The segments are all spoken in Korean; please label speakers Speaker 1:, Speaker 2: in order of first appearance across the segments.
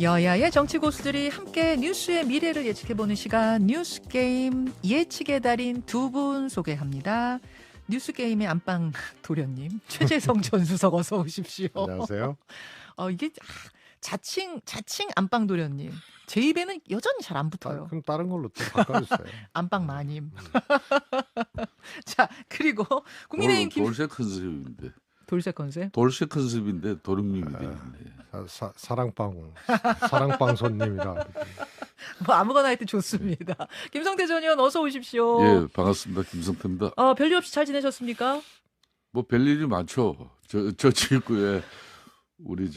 Speaker 1: 여야의 정치 고수들이 함께 뉴스의 미래를 예측해보는 시간 뉴스게임 예측의 달인 두 분 소개합니다. 뉴스게임의 안방 도련님 최재성 전 수석 어서 오십시오.
Speaker 2: 안녕하세요.
Speaker 1: 이게 자칭 안방 도련님 제 입에는 여전히 잘 안 붙어요.
Speaker 2: 그럼 다른 걸로 또 바꿔주세요.
Speaker 1: 안방 마님. 자 그리고 국민의힘
Speaker 3: 돌쇠 컨셉인데.
Speaker 1: 돌쇠 컨셉?
Speaker 3: 돌쇠 컨셉인데 도련님이 되는데.
Speaker 2: 사랑방 손님이라.
Speaker 1: 뭐 아무거나 하여튼 좋습니다. 김성태 전 의원 어서 오십시오.
Speaker 3: 예, 반갑습니다. 김성태입니다.
Speaker 1: 별일 없이 잘 지내셨습니까?
Speaker 3: 뭐 별일이 많죠. 저 지구에 우리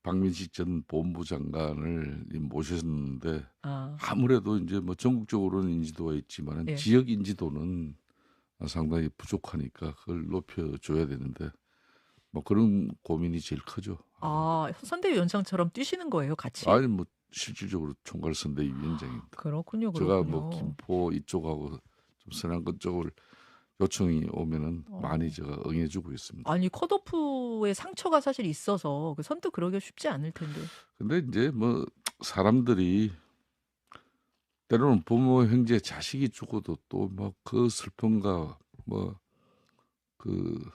Speaker 3: 박민식 전 본부 장관을 모셨는데 아무래도 이제 뭐 전국적으로는 인지도가 있지만
Speaker 1: 예.
Speaker 3: 지역 인지도는 상당히 부족하니까 그걸 높여줘야 되는데 뭐 그런 고민이 제일 크죠.
Speaker 1: 선대위원장처럼 뛰시는 거예요, 같이?
Speaker 3: 아니 뭐 실질적으로 총괄 선대위원장입니다.
Speaker 1: 그렇군요.
Speaker 3: 제가 뭐 김포 이쪽하고 좀 선안권 쪽을 요청이 오면은 많이 제가 응해주고 있습니다.
Speaker 1: 아니 컷오프에 상처가 사실 있어서 선뜻 그러기 쉽지 않을 텐데.
Speaker 3: 근데 이제 뭐 사람들이 때로는 부모, 형제, 자식이 죽어도 또 뭐 그 슬픔과 뭐 그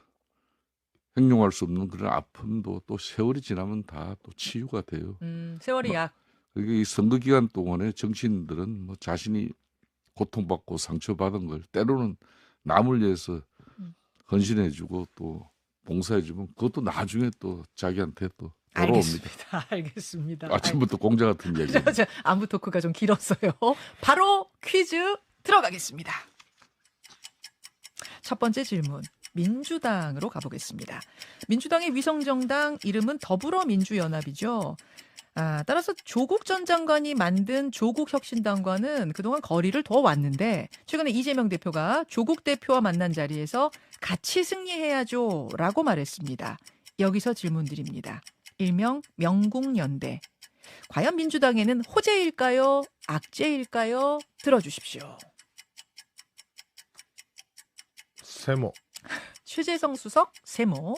Speaker 3: 행용할 수 없는 그런 아픔도 또 세월이 지나면 다 또 치유가 돼요.
Speaker 1: 세월이 약.
Speaker 3: 그게 이 선거 기간 동안에 정치인들은 뭐 자신이 고통받고 상처받은 걸 때로는 남을 위해서 헌신해주고 또 봉사해주면 그것도 나중에 또 자기한테 또 돌아옵니다.
Speaker 1: 알겠습니다.
Speaker 3: 아침부터 공자 같은 얘기.
Speaker 1: 안부 토크가 좀 길었어요. 바로 퀴즈 들어가겠습니다. 첫 번째 질문. 민주당으로 가보겠습니다. 민주당의 위성정당 이름은 더불어민주연합이죠. 따라서 조국 전 장관이 만든 조국혁신당과는 그동안 거리를 둬 왔는데 최근에 이재명 대표가 조국 대표와 만난 자리에서 같이 승리해야죠 라고 말했습니다. 여기서 질문 드립니다. 일명 명국연대. 과연 민주당에는 호재일까요? 악재일까요? 들어주십시오.
Speaker 2: 세모.
Speaker 1: 최재성 수석 세모.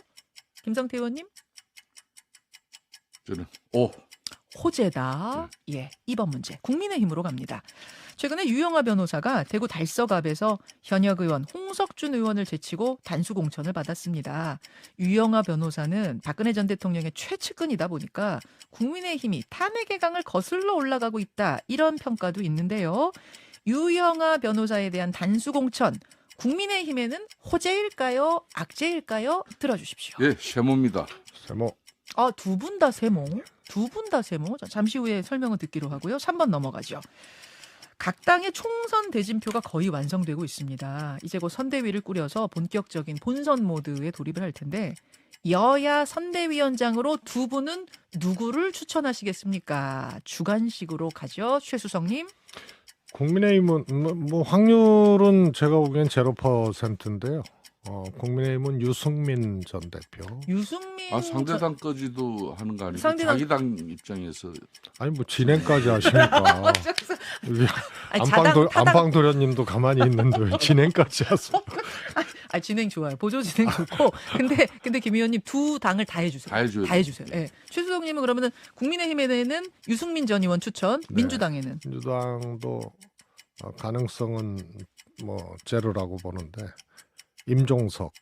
Speaker 1: 김성태 의원님?
Speaker 3: 저는
Speaker 1: 호재다. 예, 2번 문제. 국민의힘으로 갑니다. 최근에 유영하 변호사가 대구 달서갑에서 현역 의원 홍석준 의원을 제치고 단수 공천을 받았습니다. 유영하 변호사는 박근혜 전 대통령의 최측근이다 보니까 국민의힘이 탄핵의 강을 거슬러 올라가고 있다. 이런 평가도 있는데요. 유영하 변호사에 대한 단수 공천, 국민의힘에는 호재일까요? 악재일까요? 들어주십시오.
Speaker 3: 예, 세모입니다.
Speaker 2: 세모.
Speaker 1: 두 분 다 세모. 두 분 다 세모. 잠시 후에 설명을 듣기로 하고요. 3번 넘어가죠. 각 당의 총선 대진표가 거의 완성되고 있습니다. 이제 곧 선대위를 꾸려서 본격적인 본선 모드에 돌입을 할 텐데 여야 선대위원장으로 두 분은 누구를 추천하시겠습니까? 주관식으로 가죠. 최수성님.
Speaker 2: 국민의힘은 뭐 확률은 제가 보기엔 0%인데요. 국민의힘은 유승민 전 대표.
Speaker 1: 유승민
Speaker 3: 상대당까지도 하는 거 아니고
Speaker 1: 상대당...
Speaker 3: 자기 당 입장에서
Speaker 2: 아니 뭐 진행까지 하십니까? 안방 도련님도 가만히 있는데 왜 진행까지 하세요?
Speaker 1: 진행 좋아요. 보조 진행 좋고. 근데 김 의원님 두 당을 다 해주세요. 다 해주세요. 네. 최수성님은 그러면은 국민의힘에는 유승민 전 의원 추천, 민주당에는
Speaker 2: 민주당도 가능성은 뭐 제로라고 보는데 임종석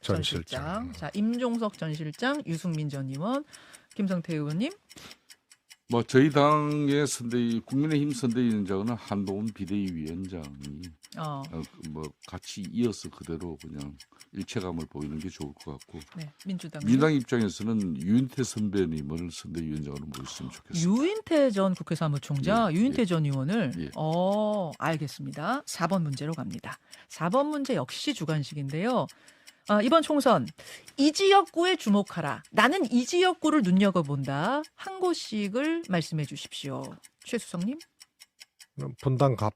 Speaker 2: 전 실장.
Speaker 1: 자, 임종석 전 실장, 유승민 전 의원, 김성태 의원님.
Speaker 3: 뭐 저희 당의 국민의힘 선대위원장은 한동훈 비대위원장이 뭐 같이 이어서 그대로 그냥 일체감을 보이는 게 좋을 것 같고.
Speaker 1: 네, 민주당
Speaker 3: 입장에서는 유인태 선배님을 선대위원장으로 모셨으면 좋겠습니다.
Speaker 1: 유인태 전 국회 사무총장, 유인태 전 의원을.
Speaker 3: 예.
Speaker 1: 알겠습니다. 4번 문제로 갑니다. 4번 문제 역시 주관식인데요. 이번 총선 이 지역구에 주목하라. 나는 이 지역구를 눈여겨본다. 한 곳씩을 말씀해 주십시오. 최수성님.
Speaker 2: 분당갑.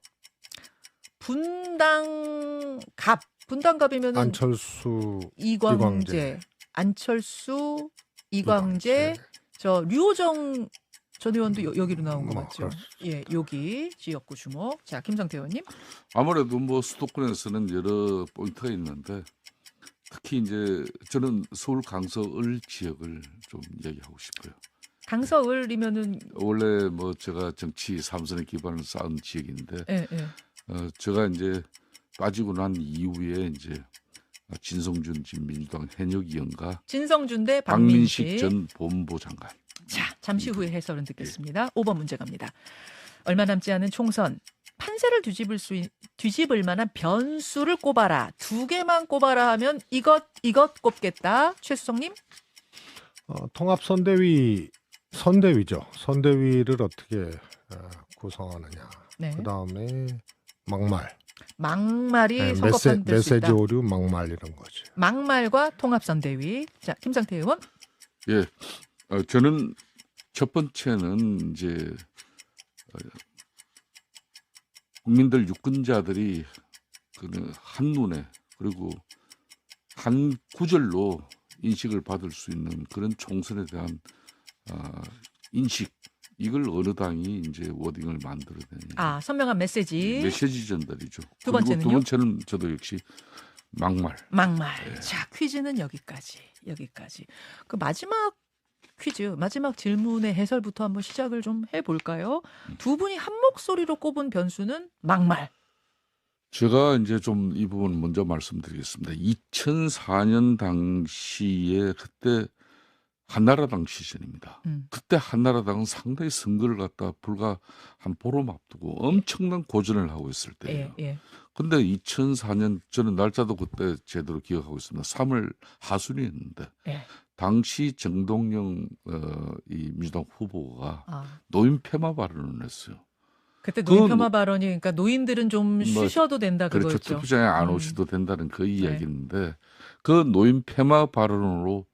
Speaker 1: 분당갑이면은
Speaker 2: 안철수,
Speaker 1: 이광재. 안철수, 이광재. 저 류호정 전 의원도 여기로 나온 거 맞죠? 예, 여기 지역구 주목. 자, 김성태 의원님.
Speaker 3: 아무래도 뭐 수도권에서는 여러 포인트가 있는데 특히 이제 저는 서울 강서을 지역을 좀 이야기하고 싶어요.
Speaker 1: 강서을이면은
Speaker 3: 원래 뭐 제가 정치 삼선의 기반을 쌓은 지역인데
Speaker 1: 예, 예.
Speaker 3: 제가 이제 빠지고 난 이후에 이제 진성준 민주당 현역위원과
Speaker 1: 진성준 대
Speaker 3: 박민식
Speaker 1: 박민식.
Speaker 3: 전 법무부 장관.
Speaker 1: 자, 잠시 후에 해설은 듣겠습니다. 5번 문제 갑니다. 얼마 남지 않은 총선. 판세를 뒤집을 만한 변수를 꼽아라. 2개만 꼽아라 하면 이것 꼽겠다. 최수성님.
Speaker 2: 선대위죠. 선대위를 어떻게 구성하느냐.
Speaker 1: 네.
Speaker 2: 그다음에 막말.
Speaker 1: 막말이 선거판 될 수
Speaker 2: 메시지
Speaker 1: 있다.
Speaker 2: 오류 막말 이런 거지.
Speaker 1: 막말과 통합선대위. 자, 김상태 의원.
Speaker 3: 예, 저는 첫 번째는 이제 국민들 유권자들이 한눈에 그리고 한 구절로 인식을 받을 수 있는 그런 총선에 대한 인식 이걸 어느 당이 이제 워딩을 만들어내냐.
Speaker 1: 선명한 메시지.
Speaker 3: 메시지 전달이죠.
Speaker 1: 두
Speaker 3: 그리고
Speaker 1: 번째는요?
Speaker 3: 두 번째는 저도 역시 막말.
Speaker 1: 막말.
Speaker 3: 예.
Speaker 1: 자, 퀴즈는 여기까지. 그 마지막 퀴즈, 마지막 질문의 해설부터 한번 시작을 좀 해볼까요? 두 분이 한 목소리로 꼽은 변수는 막말.
Speaker 3: 제가 이제 좀 이 부분 먼저 말씀드리겠습니다. 2004년 당시에 그때 한나라당 시절입니다. 그때 한나라당은 상당히 선거를 갖다 불과 한 보름 앞두고 엄청난 고전을 하고 있을 때예요.
Speaker 1: 예.
Speaker 3: 근데 2004년 저는 날짜도 그때 제대로 기억하고 있습니다. 3월 하순이었는데
Speaker 1: 예.
Speaker 3: 당시 정동영 이 민주당 후보가 노인 폐마 발언을 했어요.
Speaker 1: 그때 노인 폄하 발언이 그러니까 노인들은 좀
Speaker 3: 뭐,
Speaker 1: 쉬셔도 된다
Speaker 3: 그렇죠.
Speaker 1: 그거였죠.
Speaker 3: 투표장에 안 오셔도 된다는 그 이야기인데 그 노인 폐마 발언으로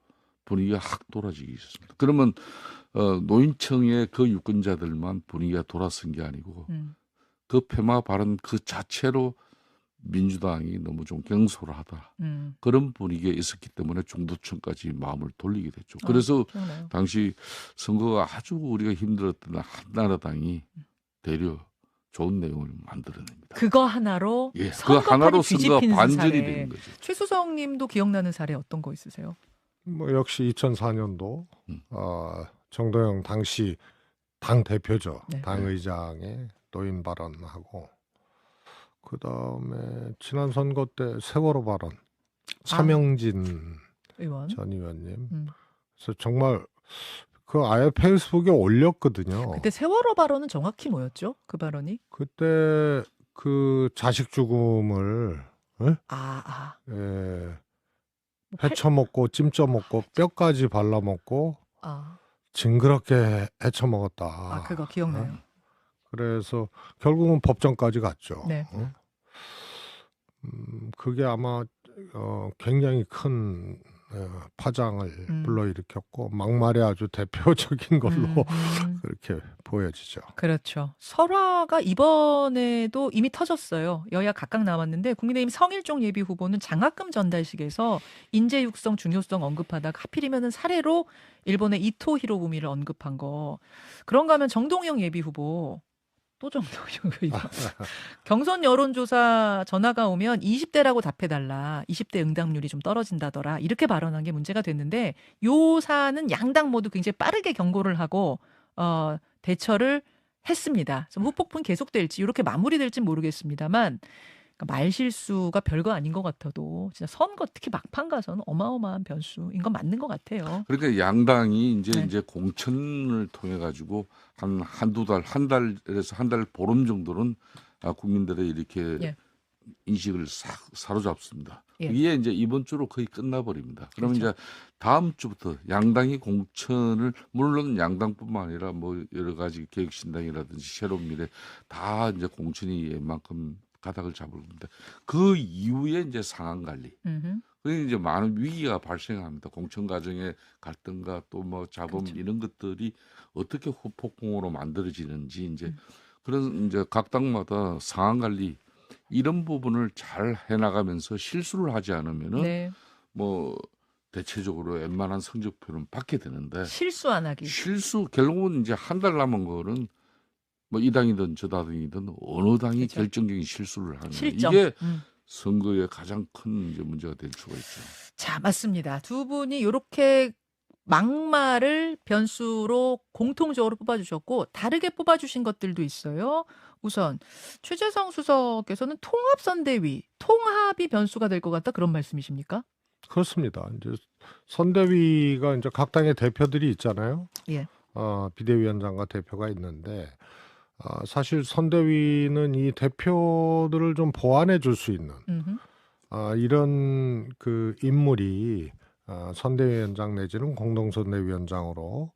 Speaker 3: 분위기가 확 돌아지기 있습니다. 그러면 노인청의 그 유권자들만 분위기가 돌아선 게 아니고 그 폐마 발언 그 자체로 민주당이 너무 좀 경솔하다. 그런 분위기에 있었기 때문에 중도층까지 마음을 돌리게 됐죠. 그래서
Speaker 1: 기억나요.
Speaker 3: 당시 선거가 아주 우리가 힘들었던 한나라당이 되려 좋은 내용을 만들어냅니다.
Speaker 1: 그거 하나로
Speaker 3: 예, 그
Speaker 1: 선거판이
Speaker 3: 하나로 선거가
Speaker 1: 뒤집히는
Speaker 3: 반전이
Speaker 1: 사례.
Speaker 3: 되는 거죠.
Speaker 1: 최수성님도 기억나는 사례 어떤 거 있으세요?
Speaker 2: 뭐 역시 2004년도 정동영 당시 당 대표죠.
Speaker 1: 네.
Speaker 2: 당 의장의 노인 발언하고 그다음에 지난 선거 때 세월호 발언 차명진
Speaker 1: 의원.
Speaker 2: 전 의원님. 그래서 정말 그 아예 페이스북에 올렸거든요.
Speaker 1: 그때 세월호 발언은 정확히 뭐였죠? 그 발언이?
Speaker 2: 그때 그 자식 죽음을 헤쳐먹고 찜쪄먹고 뼈까지 발라먹고 징그럽게 헤쳐먹었다.
Speaker 1: 그거 기억나요.
Speaker 2: 그래서 결국은 법정까지 갔죠.
Speaker 1: 네.
Speaker 2: 그게 아마 굉장히 큰 파장을 불러일으켰고 막말의 아주 대표적인 걸로 그렇게 보여지죠.
Speaker 1: 그렇죠. 설화가 이번에도 이미 터졌어요. 여야 각각 나왔는데 국민의힘 성일종 예비후보는 장학금 전달식에서 인재 육성 중요성 언급하다가 하필이면은 사례로 일본의 이토 히로부미를 언급한 거. 그런가 하면 정동영 예비후보 또 정동영 의원. 경선 여론조사 전화가 오면 20대라고 답해달라. 20대 응답률이 좀 떨어진다더라. 이렇게 발언한 게 문제가 됐는데 요 사안은 양당 모두 굉장히 빠르게 경고를 하고 대처를 했습니다. 좀 후폭풍 계속될지 이렇게 마무리될지 모르겠습니다만 그러니까 말실수가 별거 아닌 것 같아도 진짜 선거 특히 막판 가서는 어마어마한 변수인 건 맞는 것 같아요.
Speaker 3: 그러니까 양당이 이제 공천을 통해 가지고 한두 달, 한 달에서 한 달 보름 정도는 국민들의 이렇게 인식을 사로잡습니다. 이게 이제 이번 주로 거의 끝나버립니다. 그러면 이제 다음 주부터 양당이 공천을 물론 양당뿐만 아니라 뭐 여러 가지 개혁신당이라든지 새로운 미래 다 이제 공천이 웬만큼 가닥을 잡을 겁니다. 그 이후에 이제 상황 관리. 그게 이제 많은 위기가 발생합니다. 공천 과정의 갈등과 또 뭐 자본 이런 것들이 어떻게 후폭풍으로 만들어지는지 이제 그런 이제 각 당마다 상황 관리 이런 부분을 잘 해나가면서 실수를 하지 않으면은 뭐 대체적으로 웬만한 성적표는 받게 되는데
Speaker 1: 실수 안 하기.
Speaker 3: 결국은 이제 한 달 남은 거는 뭐 이 당이든 저 당이든 어느 당이 결정적인 실수를 하는 이게 선거의 가장 큰 이제 문제가 될 수가 있죠.
Speaker 1: 자, 맞습니다. 두 분이 이렇게 막말을 변수로 공통적으로 뽑아주셨고 다르게 뽑아주신 것들도 있어요. 우선 최재성 수석께서는 통합선대위, 통합이 변수가 될 것 같다 그런 말씀이십니까?
Speaker 2: 그렇습니다. 이제 선대위가 이제 각 당의 대표들이 있잖아요.
Speaker 1: 예.
Speaker 2: 비대위원장과 대표가 있는데 사실 선대위는 이 대표들을 좀 보완해 줄 수 있는
Speaker 1: 음흠.
Speaker 2: 이런 그 인물이 선대위원장 내지는 공동선대위원장으로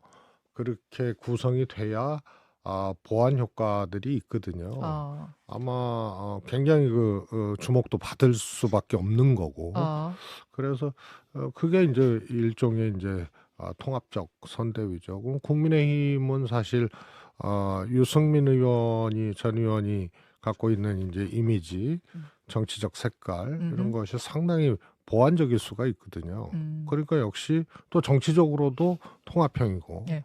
Speaker 2: 그렇게 구성이 돼야 보완 효과들이 있거든요. 아마 굉장히 주목도 받을 수밖에 없는 거고. 그래서 그게 이제 일종의 이제 통합적 선대위죠. 그럼 국민의힘은 사실 유승민 전 의원이 갖고 있는 이제 이미지, 정치적 색깔 이런 것이 상당히 보완적일 수가 있거든요. 그러니까 역시 또 정치적으로도 통합형이고
Speaker 1: 예.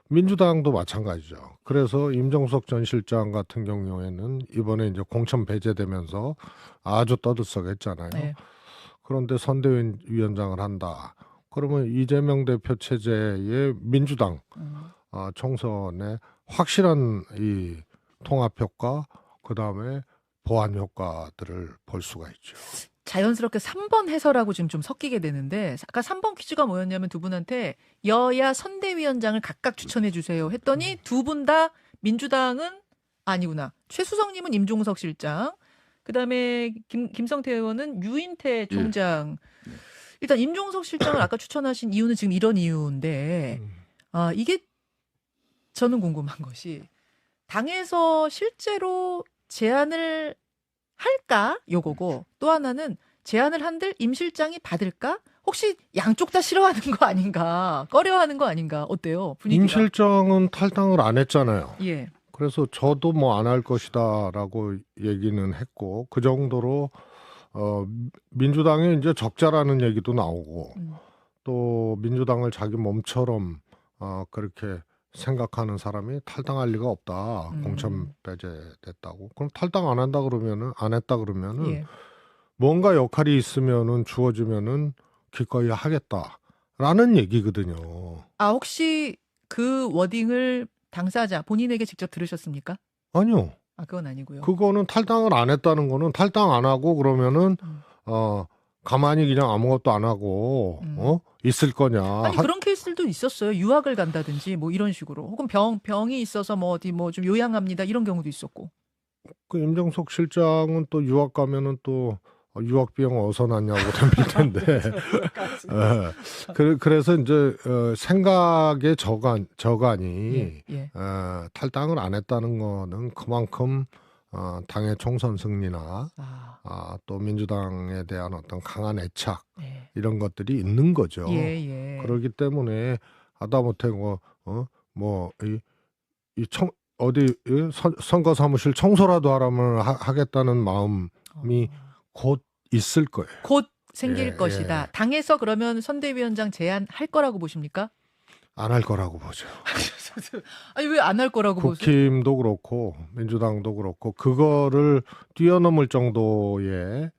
Speaker 2: 민주당도 마찬가지죠. 그래서 임종석 전 실장 같은 경우에는 이번에 이제 공천 배제되면서 아주 떠들썩했잖아요.
Speaker 1: 네.
Speaker 2: 그런데 선대위원장을 한다. 그러면 이재명 대표 체제의 민주당 총선에 확실한 이 통합 효과, 그 다음에 보완 효과들을 볼 수가 있죠.
Speaker 1: 자연스럽게 3번 해설하고 지금 좀 섞이게 되는데 아까 3번 퀴즈가 뭐였냐면 두 분한테 여야 선대위원장을 각각 추천해 주세요 했더니 두 분 다 민주당은 아니구나. 최수성님은 임종석 실장, 그다음에 김성태 의원은 유인태 총장. 일단 임종석 실장을 아까 추천하신 이유는 지금 이런 이유인데 이게 저는 궁금한 것이 당에서 실제로 제안을 할까? 요거고 또 하나는 제안을 한들 임 실장이 받을까? 혹시 양쪽 다 싫어하는 거 아닌가? 꺼려하는 거 아닌가? 어때요? 분위기가?
Speaker 2: 임 실장은 탈당을 안 했잖아요.
Speaker 1: 예.
Speaker 2: 그래서 저도 뭐 안 할 것이다라고 얘기는 했고 그 정도로 민주당에 이제 적자라는 얘기도 나오고 또 민주당을 자기 몸처럼 그렇게 생각하는 사람이 탈당할 리가 없다. 공천 배제됐다고. 그럼 탈당 안 했다 그러면은
Speaker 1: 예.
Speaker 2: 뭔가 역할이 있으면은 주어지면은 기꺼이 하겠다라는 얘기거든요.
Speaker 1: 혹시 그 워딩을 당사자 본인에게 직접 들으셨습니까?
Speaker 2: 아니요.
Speaker 1: 그건 아니고요.
Speaker 2: 그거는 탈당을 안 했다는 거는 탈당 안 하고 그러면은 가만히 그냥 아무것도 안 하고 있을 거냐.
Speaker 1: 아니 그런 케이스들도 있었어요. 유학을 간다든지 뭐 이런 식으로. 혹은 병이 있어서 뭐 어디 뭐 좀 요양합니다. 이런 경우도 있었고.
Speaker 2: 그 임종석 실장은 또 유학 가면은 또 유학 비용 어디서 났냐고 덤빌 텐데. 그래서 이제 생각의 저간이 탈당을 안 했다는 거는 그만큼 당의 총선 승리나 또 민주당에 대한 어떤 강한 애착 이런 것들이 있는 거죠. 그렇기 때문에 하다못해 선거 사무실 청소라도 하라면 하겠다는 마음이 곧 있을 거예요.
Speaker 1: 곧 생길 것이다. 당에서 그러면 선대위원장 제안할 거라고 보십니까?
Speaker 2: 안 할 거라고 보죠.
Speaker 1: 아니 왜 안 할 거라고 보세요?
Speaker 2: 국힘도 그렇고 민주당도 그렇고 그거를 뛰어넘을 정도의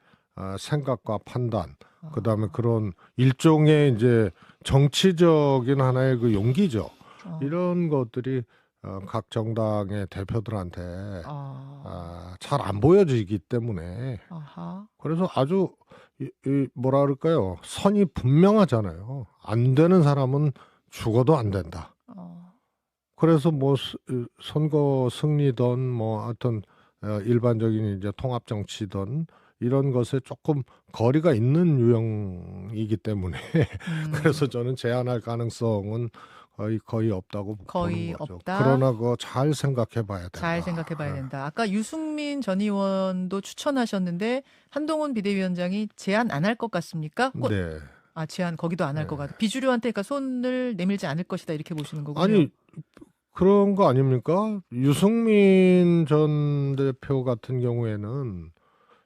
Speaker 2: 생각과 판단, 그다음에 그런 일종의 이제 정치적인 하나의 그 용기죠. 이런 것들이 각 정당의 대표들한테 잘 안 보여지기 때문에 그래서 아주 뭐라 그럴까요? 선이 분명하잖아요. 안 되는 사람은 죽어도 안 된다. 그래서 뭐 선거 승리든 뭐 하여튼 일반적인 이제 통합 정치든 이런 것에 조금 거리가 있는 유형이기 때문에 그래서 저는 제안할 가능성은 거의 없다고 보는 거죠.
Speaker 1: 없다.
Speaker 2: 그러나 그거 잘 생각해봐야 된다.
Speaker 1: 잘 생각해봐야 된다. 아까 유승민 전 의원도 추천하셨는데 한동훈 비대위원장이 제안 안 할 것 같습니까?
Speaker 2: 네.
Speaker 1: 제안 거기도 안 할 것 같아. 비주류한테 그러니까 손을 내밀지 않을 것이다 이렇게 보시는 거군요.
Speaker 2: 아니 그런 거 아닙니까? 유승민 전 대표 같은 경우에는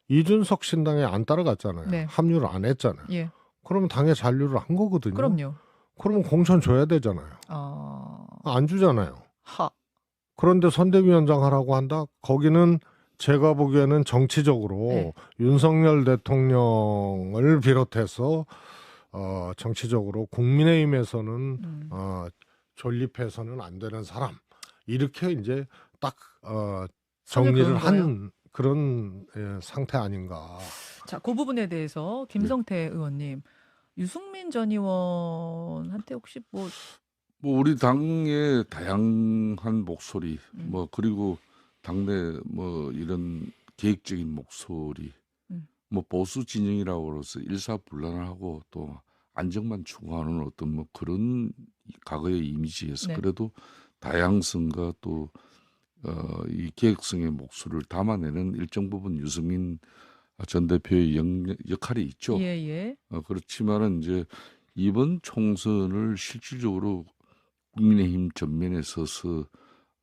Speaker 2: 이준석 신당에 안 따라갔잖아요.
Speaker 1: 네.
Speaker 2: 합류를 안 했잖아요.
Speaker 1: 예.
Speaker 2: 그러면 당에 잔류를 한 거거든요.
Speaker 1: 그럼요.
Speaker 2: 그러면 공천 줘야 되잖아요. 안 주잖아요. 그런데 선대위원장 하라고 한다? 거기는 제가 보기에는 정치적으로 윤석열 대통령을 비롯해서 정치적으로 국민의힘에서는
Speaker 1: 음.
Speaker 2: 존립해서는 안 되는 사람 이렇게 이제 딱
Speaker 1: 선을
Speaker 2: 정리를
Speaker 1: 그은 거예요.
Speaker 2: 한 그런 상태 아닌가.
Speaker 1: 자, 그 부분에 대해서
Speaker 2: 네.
Speaker 1: 김성태 의원님, 유승민 전 의원한테 혹시 뭐
Speaker 3: 뭐 우리 당의 다양한 목소리,
Speaker 1: 음.
Speaker 3: 뭐 그리고 당내 뭐 이런 계획적인 목소리,
Speaker 1: 음.
Speaker 3: 뭐 보수 진영이라고로서 일사불란하고 또 안정만 추구하는 어떤 뭐 그런 과거의 이미지에서
Speaker 1: 네.
Speaker 3: 그래도 다양성과 또 이 계획성의 목소리를 담아내는 일정 부분 유승민 전 대표의 역할이 있죠.
Speaker 1: 예, 예.
Speaker 3: 그렇지만은 이제 이번 총선을 실질적으로 국민의힘 전면에 서서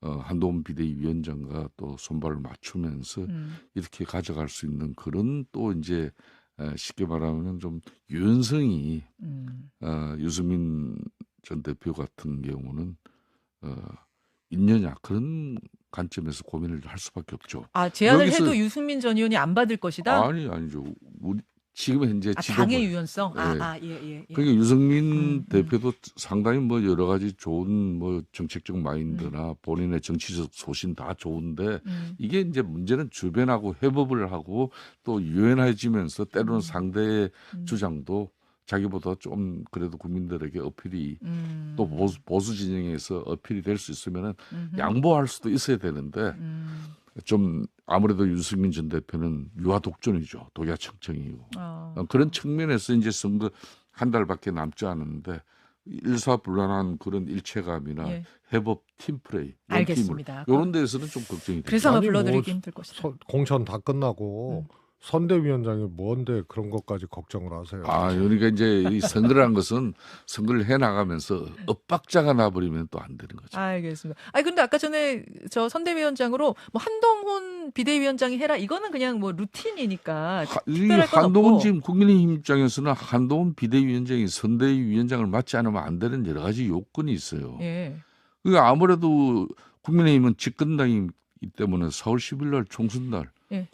Speaker 3: 한동훈 비대위원장과 또 손발을 맞추면서 이렇게 가져갈 수 있는 그런 또 이제 쉽게 말하면 좀 유연성이 유승민 전 대표 같은 경우는 있느냐 그런 관점에서 고민을 할 수밖에 없죠.
Speaker 1: 아, 제안을
Speaker 3: 여기서
Speaker 1: 해도 유승민 전 의원이 안 받을 것이다?
Speaker 3: 아니죠. 우리 지금 현재
Speaker 1: 당의
Speaker 3: 지도부
Speaker 1: 유연성?
Speaker 3: 예.
Speaker 1: 예.
Speaker 3: 그러니까 유승민
Speaker 1: 음.
Speaker 3: 대표도 상당히 뭐 여러 가지 좋은 뭐 정책적 마인드나 본인의 정치적 소신 다 좋은데 이게 이제 문제는 주변하고 협업을 하고 또 유연해지면서 때로는 상대의 주장도 자기보다 좀 그래도 국민들에게 어필이 또 보수 진영에서 어필이 될 수 있으면은 양보할 수도 있어야 되는데 좀 아무래도 유승민 전 대표는 유아 독존이죠. 독야청청이고 그런 측면에서 이제 선거 한 달밖에 남지 않았는데 일사불란한 그런 일체감이나
Speaker 1: 예.
Speaker 3: 협업 팀플레이
Speaker 1: 알겠습니다.
Speaker 3: 이런 데에서는 좀 걱정이 됩니다.
Speaker 1: 그래서 아마
Speaker 2: 아니,
Speaker 1: 불러드리기
Speaker 2: 뭐
Speaker 1: 힘들 것이다.
Speaker 2: 공천 다 끝나고 선대위원장이 뭔데 그런 것까지 걱정을 하세요.
Speaker 3: 그러니까 이제 이 선거라는 것은 선거를 해 나가면서 엇박자가 나버리면 또 안 되는 거죠.
Speaker 1: 알겠습니다. 아니 근데 아까 전에 저 선대위원장으로 뭐 한동훈 비대위원장이 해라 이거는 그냥 뭐 루틴이니까
Speaker 3: 이
Speaker 1: 특별할 건
Speaker 3: 한동훈
Speaker 1: 없고.
Speaker 3: 지금 국민의힘 입장에서는 한동훈 비대위원장이 선대위원장을 맡지 않으면 안 되는 여러 가지 요건이 있어요.
Speaker 1: 예.
Speaker 3: 그러니까 아무래도 국민의힘은 집권당이기 때문에 4월 10일 날 총선 날
Speaker 1: 예.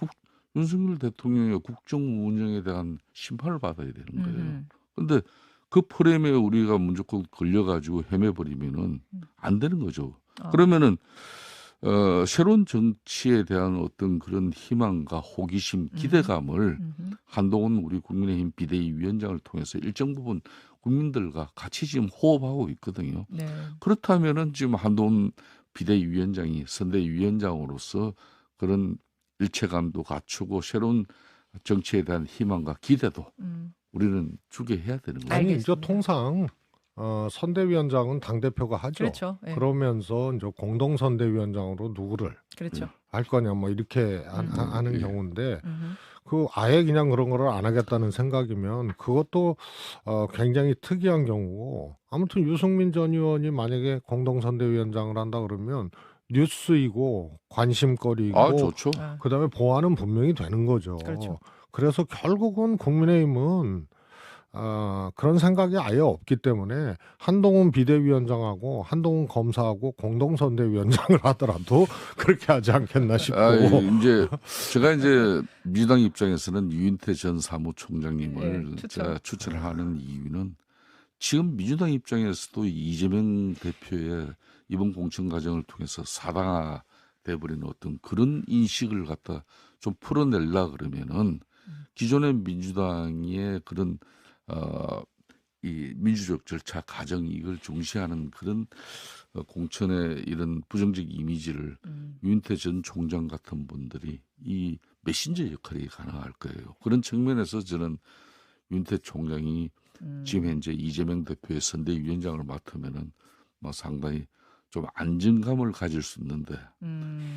Speaker 3: 윤석열 대통령의 국정 운영에 대한 심판을 받아야 되는 거예요.
Speaker 1: 음.
Speaker 3: 그런데 그 프레임에 우리가 무조건 걸려가지고 헤매버리면은 안 되는 거죠. 그러면은 새로운 정치에 대한 어떤 그런 희망과 호기심, 기대감을 한동훈 우리 국민의힘 비대위원장을 통해서 일정 부분 국민들과 같이 지금 호흡하고 있거든요.
Speaker 1: 네.
Speaker 3: 그렇다면은 지금 한동훈 비대위원장이 선대위원장으로서 그런 일체감도 갖추고 새로운 정치에 대한 희망과 기대도 우리는 주게 해야 되는 거예요.
Speaker 2: 아니 이제
Speaker 1: 알겠습니다.
Speaker 2: 통상 선대위원장은 당 대표가 하죠.
Speaker 1: 그렇죠. 예.
Speaker 2: 그러면서 이제 공동 선대위원장으로 누구를
Speaker 1: 그렇죠.
Speaker 2: 할 거냐 뭐 이렇게 하는
Speaker 3: 예.
Speaker 2: 경우인데 그 아예 그냥 그런 거를 안 하겠다는 생각이면 그것도 굉장히 특이한 경우고 아무튼 유승민 전 의원이 만약에 공동 선대위원장을 한다 그러면 뉴스이고 관심거리이고
Speaker 3: 좋죠.
Speaker 2: 그다음에 보완은 분명히 되는 거죠.
Speaker 1: 그렇죠.
Speaker 2: 그래서 결국은 국민의힘은 그런 생각이 아예 없기 때문에 한동훈 비대위원장하고 한동훈 검사하고 공동선대위원장을 하더라도 그렇게 하지 않겠나 싶고.
Speaker 3: 이제 제가 이제 민주당 입장에서는 유인태 전 사무총장님을
Speaker 1: 예,
Speaker 3: 제가 추천하는 이유는 지금 민주당 입장에서도 이재명 대표의 이번 공천 과정을 통해서 사당화돼 버리는 어떤 그런 인식을 갖다 좀 풀어내려 그러면은 기존의 민주당의 그런 이 민주적 절차 과정 이걸 중시하는 그런 공천의 이런 부정적 이미지를 유인태 전 총장 같은 분들이 이 메신저 역할이 가능할 거예요. 그런 측면에서 저는 유인태 총장이 지금 현재 이재명 대표의 선대위원장을 맡으면은 뭐 상당히 좀 안정감을 가질 수 있는데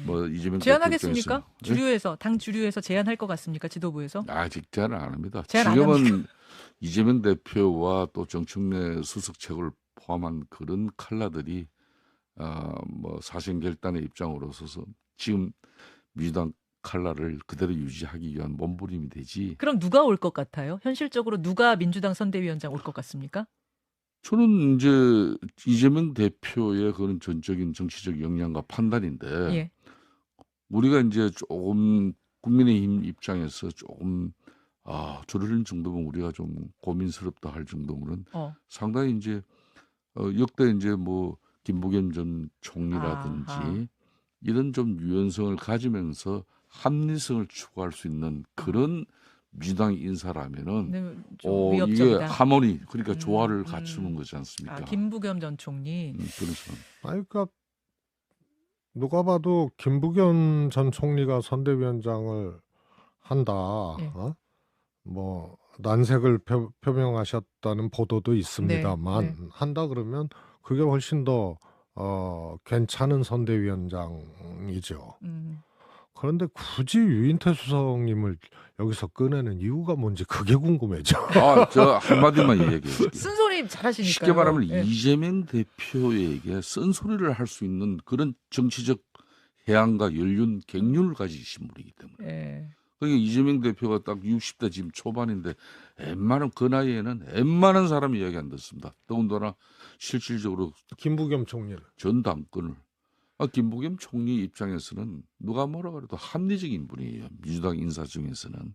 Speaker 3: 뭐 이재명
Speaker 1: 제안하겠습니까?
Speaker 3: 대표 입장에서
Speaker 1: 주류에서 당 주류에서 제안할 것 같습니까? 지도부에서?
Speaker 3: 아직 제안을 안 합니다.
Speaker 1: 제안 안
Speaker 3: 지금은 이재명 대표와 또 정청래 수석 최고를 포함한 그런 칼라들이 뭐 사실 결단의 입장으로서 지금 민주당 칼라를 그대로 유지하기 위한 몸부림이 되지.
Speaker 1: 그럼 누가 올 것 같아요? 현실적으로 누가 민주당 선대위원장 올 것 같습니까?
Speaker 3: 저는 이제 이재명 대표의 그런 전적인 정치적 역량과 판단인데
Speaker 1: 예.
Speaker 3: 우리가 이제 조금 국민의힘 입장에서 조금 저럴 정도면 우리가 좀 고민스럽다 할 정도면
Speaker 1: 어.
Speaker 3: 상당히 이제 역대 이제 뭐 김부겸 전
Speaker 1: 아하.
Speaker 3: 총리라든지 이런 좀 유연성을 가지면서 합리성을 추구할 수 있는 그런 민주당 인사라면은
Speaker 1: 네, 좀
Speaker 3: 이게
Speaker 1: 위협적이다.
Speaker 3: 하모니 그러니까 조화를
Speaker 1: 음.
Speaker 3: 갖추는 거지 않습니까?
Speaker 1: 김부겸 전 총리.
Speaker 3: 그래서
Speaker 2: 아니, 그러니까 누가 봐도 김부겸 전 총리가 선대위원장을 한다.
Speaker 1: 예.
Speaker 2: 뭐 난색을 표명하셨다는 보도도
Speaker 1: 네,
Speaker 2: 있습니다만
Speaker 1: 네.
Speaker 2: 한다 그러면 그게 훨씬 더 괜찮은 선대위원장이죠. 그런데 굳이 유인태 수석님을 여기서 꺼내는 이유가 뭔지 그게 궁금해져.
Speaker 3: 저 한마디만 얘기해요.
Speaker 1: 쓴소리 잘하시니까요.
Speaker 3: 쉽게 말하면
Speaker 1: 예.
Speaker 3: 이재명 대표에게 쓴소리를 할 수 있는 그런 정치적 해안과 연륜, 갱륜을 가지신 분이기 때문에.
Speaker 1: 예.
Speaker 3: 그러니까 이재명 대표가 딱 60대 지금 초반인데 웬만한 그 나이에는 웬만한 사람이 이야기 안 듣습니다. 더군다나 실질적으로
Speaker 2: 김부겸 총리는
Speaker 3: 전 당권을 김부겸 총리 입장에서는 누가 뭐라 그래도 합리적인 분이에요. 민주당 인사 중에서는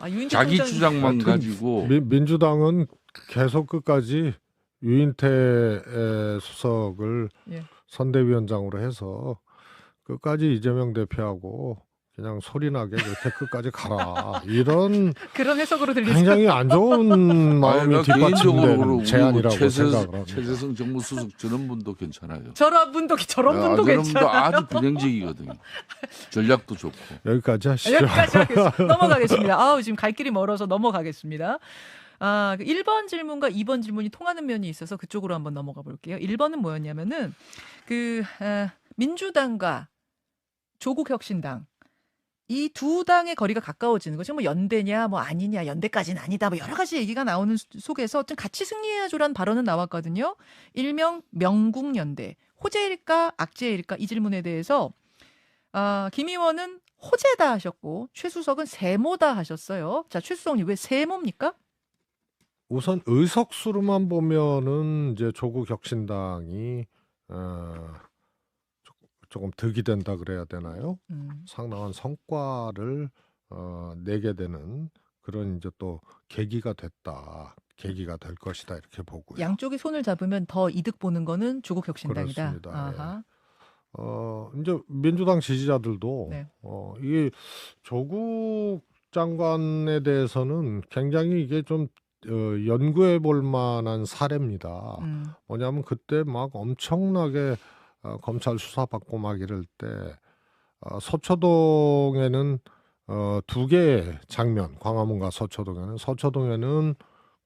Speaker 1: 유인태
Speaker 3: 자기
Speaker 1: 총장-
Speaker 3: 주장만
Speaker 2: 하여튼
Speaker 3: 가지고
Speaker 2: 민주당은 계속 끝까지 유인태 수석을
Speaker 1: 예.
Speaker 2: 선대위원장으로 해서 끝까지 이재명 대표하고 그냥 소리나게 그렇게 끝까지 가라. 이런
Speaker 1: 그런 해석으로 들리죠.
Speaker 2: 굉장히 안 좋은 마음이 뒷받침된 제안이라고 생각을 합니다.
Speaker 3: 최재성 정무수석 저런 분도 괜찮아요.
Speaker 1: 저런 분도
Speaker 3: 저런 분도
Speaker 1: 괜찮아요.
Speaker 3: 아주 균형적이거든요. 전략도 좋고.
Speaker 2: 여기까지 하시죠.
Speaker 1: 여기까지 하겠습니다. 넘어가겠습니다. 지금 갈 길이 멀어서 넘어가겠습니다. 1번 질문과 2번 질문이 통하는 면이 있어서 그쪽으로 한번 넘어가 볼게요. 1번은 뭐였냐면은 민주당과 조국혁신당 이 두 당의 거리가 가까워지는 거죠. 뭐 연대냐, 뭐 아니냐, 연대까지는 아니다, 뭐 여러 가지 얘기가 나오는 속에서 좀 같이 승리해야죠라는 발언은 나왔거든요. 일명 명국연대, 호재일까, 악재일까 이 질문에 대해서 김 의원은 호재다 하셨고 최 수석은 세모다 하셨어요. 자, 최 수석님 왜 세모입니까?
Speaker 2: 우선 의석수로만 보면은 이제 조국 혁신당이 조금 득이 된다 그래야 되나요? 상당한 성과를 내게 되는 그런 이제 또 계기가 될 것이다 이렇게 보고요.
Speaker 1: 양쪽이 손을 잡으면 더 이득 보는 거는 조국 혁신당이다.
Speaker 2: 그렇습니다.
Speaker 1: 아하.
Speaker 2: 이제 민주당 지지자들도
Speaker 1: 네.
Speaker 2: 이게 조국 장관에 대해서는 굉장히 이게 좀 연구해 볼 만한 사례입니다. 뭐냐면 그때 막 엄청나게 검찰 수사받고 막 이럴 때 서초동에는 두 개의 장면, 광화문과 서초동에는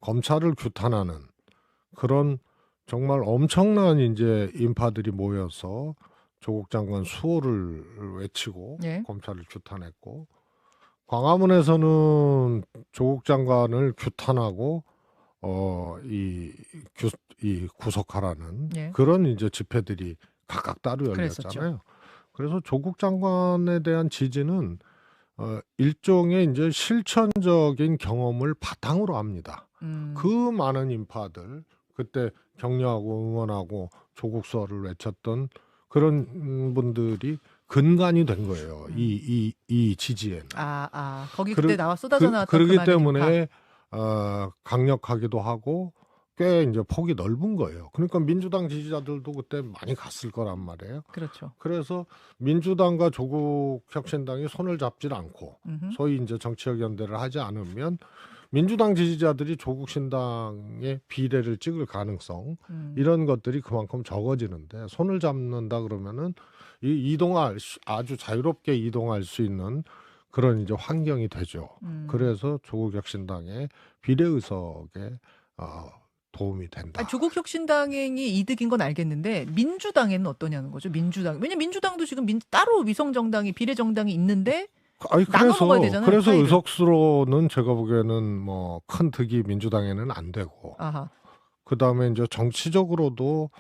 Speaker 2: 검찰을 규탄하는 그런 정말 엄청난 이제 인파들이 모여서 조국 장관 수호를 외치고
Speaker 1: 예.
Speaker 2: 검찰을 규탄했고, 광화문에서는 조국 장관을 규탄하고 이 구속하라는
Speaker 1: 예.
Speaker 2: 그런 이제 집회들이 각각 따로
Speaker 1: 그랬었죠.
Speaker 2: 열렸잖아요. 그래서 조국 장관에 대한 지지는 일종의 이제 실천적인 경험을 바탕으로 합니다. 그 많은 인파들 그때 격려하고 응원하고 조국 수호를 외쳤던 그런 분들이 근간이 된 거예요. 이 지지에는.
Speaker 1: 거기 그때 나와 쏟아져 나왔던
Speaker 2: 그러기
Speaker 1: 그 많은
Speaker 2: 때문에 강력하기도 하고 꽤 이제 폭이 넓은 거예요. 그러니까 민주당 지지자들도 그때 많이 갔을 거란 말이에요.
Speaker 1: 그렇죠.
Speaker 2: 그래서 민주당과 조국 혁신당이 손을 잡질 않고 소위 이제 정치적 연대를 하지 않으면 민주당 지지자들이 조국 신당의 비례를 찍을 가능성 이런 것들이 그만큼 적어지는데, 손을 잡는다 그러면은 아주 자유롭게 이동할 수 있는 그런 이제 환경이 되죠. 그래서 조국 혁신당의 비례 의석에 도움이 된다.
Speaker 1: 조국 혁신당이 이득인 건 알겠는데 민주당에는 어떠냐는 거죠. 왜냐면 민주당도 지금 따로 위성 정당이 비례 정당이 있는데 나눠 먹어야 되잖아요.
Speaker 2: 그래서
Speaker 1: 파일을.
Speaker 2: 의석수로는 제가 보기에는 뭐 큰 득이 민주당에는 안 되고, 그 다음에 이제 정치적으로도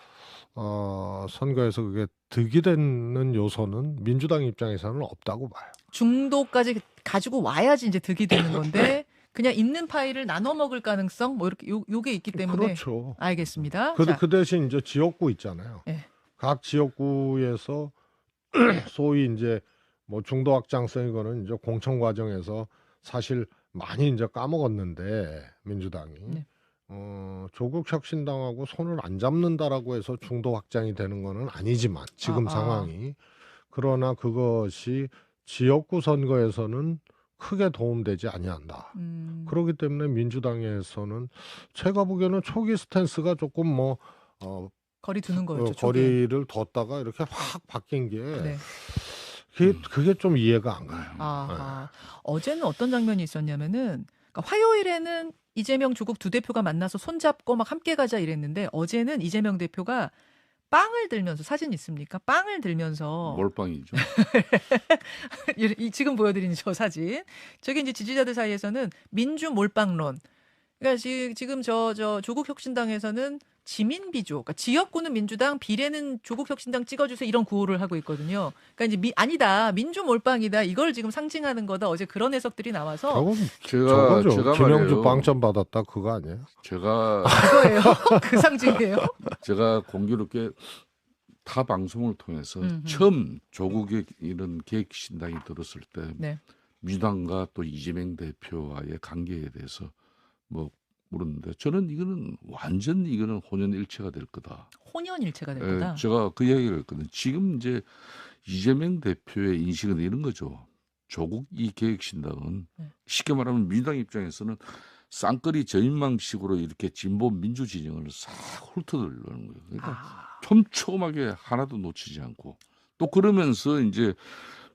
Speaker 2: 선거에서 그게 득이 되는 요소는 민주당 입장에서는 없다고 봐요.
Speaker 1: 중도까지 가지고 와야지 이제 득이 되는 건데 그냥 있는 파일을 나눠 먹을 가능성 뭐 이렇게 요게 있기 때문에.
Speaker 2: 그렇죠.
Speaker 1: 알겠습니다.
Speaker 2: 그 대신 이제 지역구 있잖아요.
Speaker 1: 예.
Speaker 2: 각 지역구에서 소위 이제 뭐 중도 확장성 이거는 이제 공천 과정에서 사실 많이 이제 까먹었는데 민주당이
Speaker 1: 네.
Speaker 2: 조국 혁신당하고 손을 안 잡는다라고 해서 중도 확장이 되는 거는 아니지만 지금 상황이 그러나 그것이 지역구 선거에서는 크게 도움되지 아니한다. 그렇기 때문에 민주당에서는 제가 보기에는 초기 스탠스가 조금
Speaker 1: 거리 두는 거였죠. 초기에.
Speaker 2: 거리를 뒀다가 이렇게 확 바뀐 게
Speaker 1: 네.
Speaker 2: 그게 좀 이해가 안 가요.
Speaker 1: 아하. 어제는 어떤 장면이 있었냐면은 그러니까 화요일에는 이재명 조국 두 대표가 만나서 손잡고 막 함께 가자 이랬는데 어제는 이재명 대표가 빵을 들면서 사진 있습니까? 빵을 들면서
Speaker 3: 몰빵이죠.
Speaker 1: 지금 보여드리는 저 사진. 저게 이제 지지자들 사이에서는 민주 몰빵론. 그러니까 지금 저 조국 혁신당에서는 지민비조, 그러니까 지역구는 민주당, 비례는 조국 혁신당 찍어주세요 이런 구호를 하고 있거든요. 그러니까 이제 아니다 민주 몰빵이다 이걸 지금 상징하는 거다. 어제 그런 해석들이 나와서
Speaker 2: 저거죠.
Speaker 3: 제가
Speaker 2: 김영주
Speaker 3: 말이에요.
Speaker 2: 빵점 받았다 그거 아니에요?
Speaker 3: 제가
Speaker 1: 그거예요. 그 상징이에요.
Speaker 3: 제가 공교롭게 타 방송을 통해서
Speaker 1: 음흠.
Speaker 3: 처음 조국의 이런 계획신당이 들었을 때
Speaker 1: 네.
Speaker 3: 민주당과 또 이재명 대표와의 관계에 대해서 뭐 물었는데 저는 이거는 혼연일체가 될 거다.
Speaker 1: 혼연일체가 될
Speaker 3: 예,
Speaker 1: 거다.
Speaker 3: 제가 그 이야기를 했거든요. 지금 이제 이재명 대표의 인식은 이런 거죠. 조국 이 계획신당은
Speaker 1: 네.
Speaker 3: 쉽게 말하면 민주당 입장에서는 쌍끌이 저인망식으로 이렇게 진보 민주 진영을 싹 훑어들려는 거예요. 그러니까 촘촘하게 하나도 놓치지 않고 또 그러면서 이제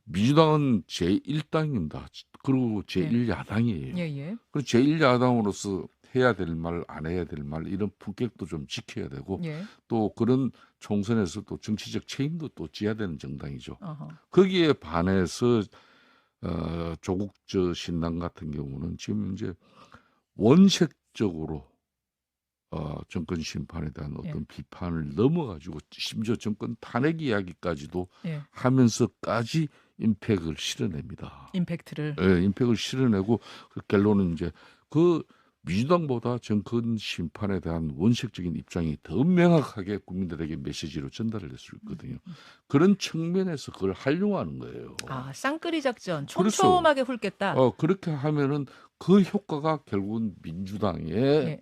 Speaker 3: 민주당은 제1당입니다. 그리고 제1야당이에요.
Speaker 1: 예.
Speaker 3: 그리고 제1야당으로서 해야 될 말, 안 해야 될 말 이런 품격도 좀 지켜야 되고
Speaker 1: 예.
Speaker 3: 또 그런 총선에서 또 정치적 책임도 또 져야 되는 정당이죠.
Speaker 1: 어허.
Speaker 3: 거기에 반해서 조국 신당 같은 경우는 지금 이제 원색적으로 정권 심판에 대한 어떤 비판을 넘어가지고 심지어 정권 탄핵 이야기까지도 하면서까지 임팩을 실어냅니다.
Speaker 1: 임팩트를.
Speaker 3: 예, 임팩을 실어내고 그 결론은 이제 그 민주당보다 정권 심판에 대한 원색적인 입장이 더 명확하게 국민들에게 메시지로 전달을 할 수 있거든요. 그런 측면에서 그걸 활용하는 거예요.
Speaker 1: 쌍끌이 작전
Speaker 3: 그렇죠.
Speaker 1: 촘촘하게 훑겠다.
Speaker 3: 그렇게 하면은 그 효과가 결국은 민주당의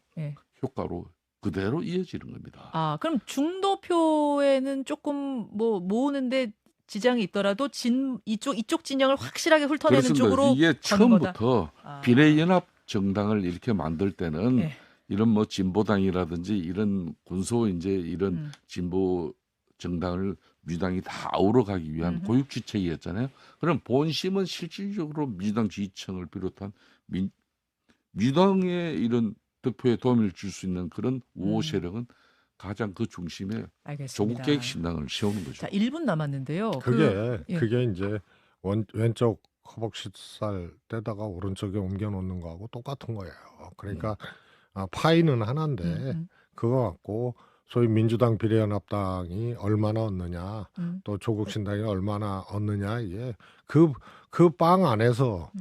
Speaker 3: 효과로 그대로 이어지는 겁니다.
Speaker 1: 그럼 중도표에는 조금 뭐 모으는데 지장이 있더라도 이쪽 진영을 확실하게 훑어내는
Speaker 3: 그렇습니다.
Speaker 1: 쪽으로
Speaker 3: 이게
Speaker 1: 가는 거다.
Speaker 3: 처음부터 비례연합 정당을 이렇게 만들 때는 이런 뭐 진보당이라든지 이런 군소 이제 이런 진보 정당을 민주당이 다 아우러가기 위한 고육지책이었잖아요. 그럼 본심은 실질적으로 민주당 지지층을 비롯한 민주당의 이런 득표에 도움을 줄 수 있는 그런 우호 세력은 가장 그 중심에 조국 계획 신당을 세우는 거죠.
Speaker 1: 자, 1분 남았는데요.
Speaker 2: 그게 이제 왼쪽 허벅지살 떼다가 오른쪽에 옮겨 놓는 거하고 똑같은 거예요. 그러니까 파이는 하나인데 그거 갖고 소위 민주당 비례연합당이 얼마나 얻느냐, 또 조국 신당이 얼마나 얻느냐 이게 그 빵 안에서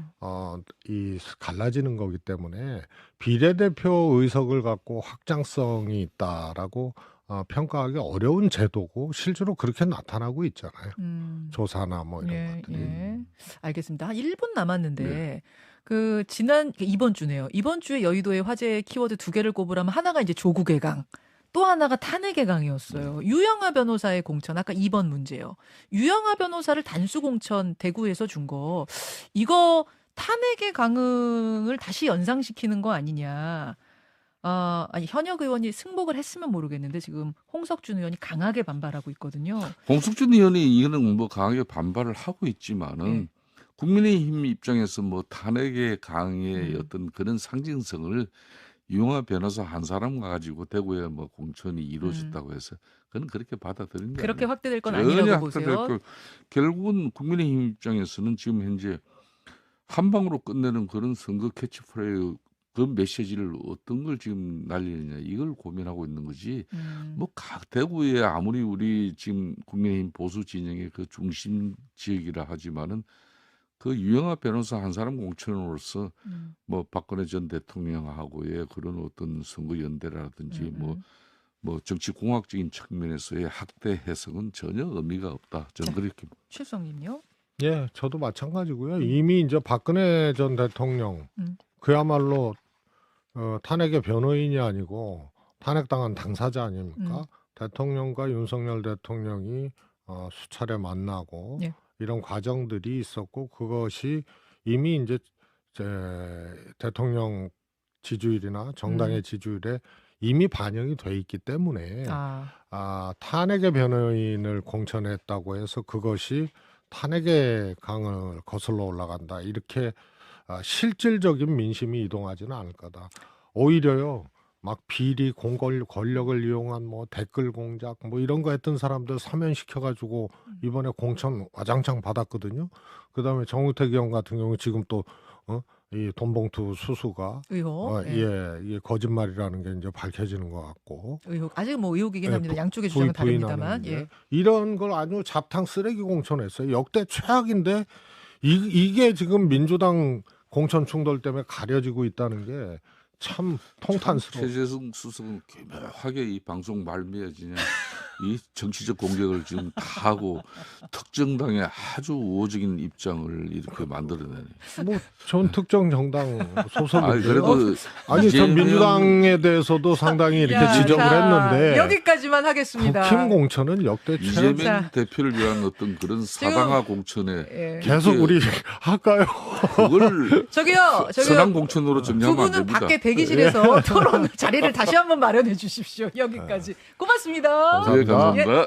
Speaker 2: 이 갈라지는 거기 때문에 비례대표 의석을 갖고 확장성이 있다라고 평가하기 어려운 제도고 실제로 그렇게 나타나고 있잖아요. 조사나 뭐 이런 것들이.
Speaker 1: 알겠습니다. 한 1분 남았는데 그 이번 주네요. 이번 주에 여의도의 화제 키워드 2개를 꼽으라면 하나가 이제 조국의 강. 또 하나가 탄핵의 강이었어요. 유영하 변호사의 공천, 아까 2번 문제요. 유영하 변호사를 단수 공천 대구에서 준 거, 이거 탄핵의 강을 다시 연상시키는 거 아니냐. 아니 현역 의원이 승복을 했으면 모르겠는데 지금 홍석준 의원이 강하게 반발하고 있거든요.
Speaker 3: 홍석준 의원이 이거는 뭐 강하게 반발을 하고 있지만은 국민의힘 입장에서 뭐 탄핵의 강의 어떤 그런 상징성을 유영하 변호사 한 사람 가지고 대구에 뭐 공천이 이루어졌다고 해서 그건 그렇게 받아들인 게
Speaker 1: 그렇게
Speaker 3: 아니에요.
Speaker 1: 확대될 건
Speaker 3: 전혀
Speaker 1: 아니라고
Speaker 3: 확대될
Speaker 1: 보세요.
Speaker 3: 결국은 국민의힘 입장에서는 지금 현재 한 방으로 끝내는 그런 선거 캐치프레이 그 메시지를 어떤 걸 지금 날리느냐 이걸 고민하고 있는 거지. 뭐 각 대구에 아무리 우리 지금 국민의힘 보수 진영의 그 중심 지역이라 하지만은 그 유영하 변호사 한 사람 공천으로서 뭐 박근혜 전 대통령하고의 그런 어떤 선거 연대라든지 뭐 정치 공학적인 측면에서의 학대 해석은 전혀 의미가 없다. 저는 그렇게.
Speaker 1: 최수영님요?
Speaker 2: 예, 저도 마찬가지고요. 이미 이제 박근혜 전 대통령 그야말로 탄핵의 변호인이 아니고 탄핵당한 당사자 아닙니까? 대통령과 윤석열 대통령이 수차례 만나고
Speaker 1: 예.
Speaker 2: 이런 과정들이 있었고 그것이 이미 이제 대통령 지지율이나 정당의 지지율에 이미 반영이 돼 있기 때문에 탄핵의 변호인을 공천했다고 해서 그것이 탄핵의 강을 거슬러 올라간다. 이렇게 실질적인 민심이 이동하지는 않을 거다. 오히려요. 막 비리, 권력을 이용한 뭐 댓글 공작 뭐 이런 거 했던 사람들 사면시켜가지고 이번에 공천 와장창 받았거든요. 그다음에 정우택 의원 같은 경우 지금 또 이 돈봉투 수수가
Speaker 1: 의혹.
Speaker 2: 이게 거짓말이라는 게 이제 밝혀지는 것 같고
Speaker 1: 의혹. 아직 뭐 의혹이긴
Speaker 2: 예,
Speaker 1: 합니다. 양쪽의 주장은 다릅니다만. 예.
Speaker 2: 이런 걸 아주 잡탕 쓰레기 공천했어요. 역대 최악인데 이게 지금 민주당 공천 충돌 때문에 가려지고 있다는 게 참 통탄스러워.
Speaker 3: 최재성 수석은 개명하게 이 방송 말미에 그냥 이 정치적 공격을 지금 다 하고 특정당의 아주 우호적인 입장을 이렇게 만들어내네.
Speaker 2: 뭐 전 특정 정당 소속인데.
Speaker 3: 아니, 그래도
Speaker 2: 아니 전 민주당에 대해서도 상당히 이렇게 지적을 했는데
Speaker 1: 여기까지만 하겠습니다.
Speaker 2: 국힘 공천은 역대 최악.
Speaker 3: 이재명 대표를 위한 어떤 그런 사당화 공천에
Speaker 2: 계속 우리 할까요?
Speaker 3: 그걸
Speaker 1: 저기요.
Speaker 3: 선한 공천으로
Speaker 1: 두
Speaker 3: 정리하면 안
Speaker 1: 분은
Speaker 3: 됩니다.
Speaker 1: 밖에 대기실에서 토론 자리를 다시 한번 마련해 주십시오. 여기까지. 고맙습니다.
Speaker 3: 네, 감사합니다.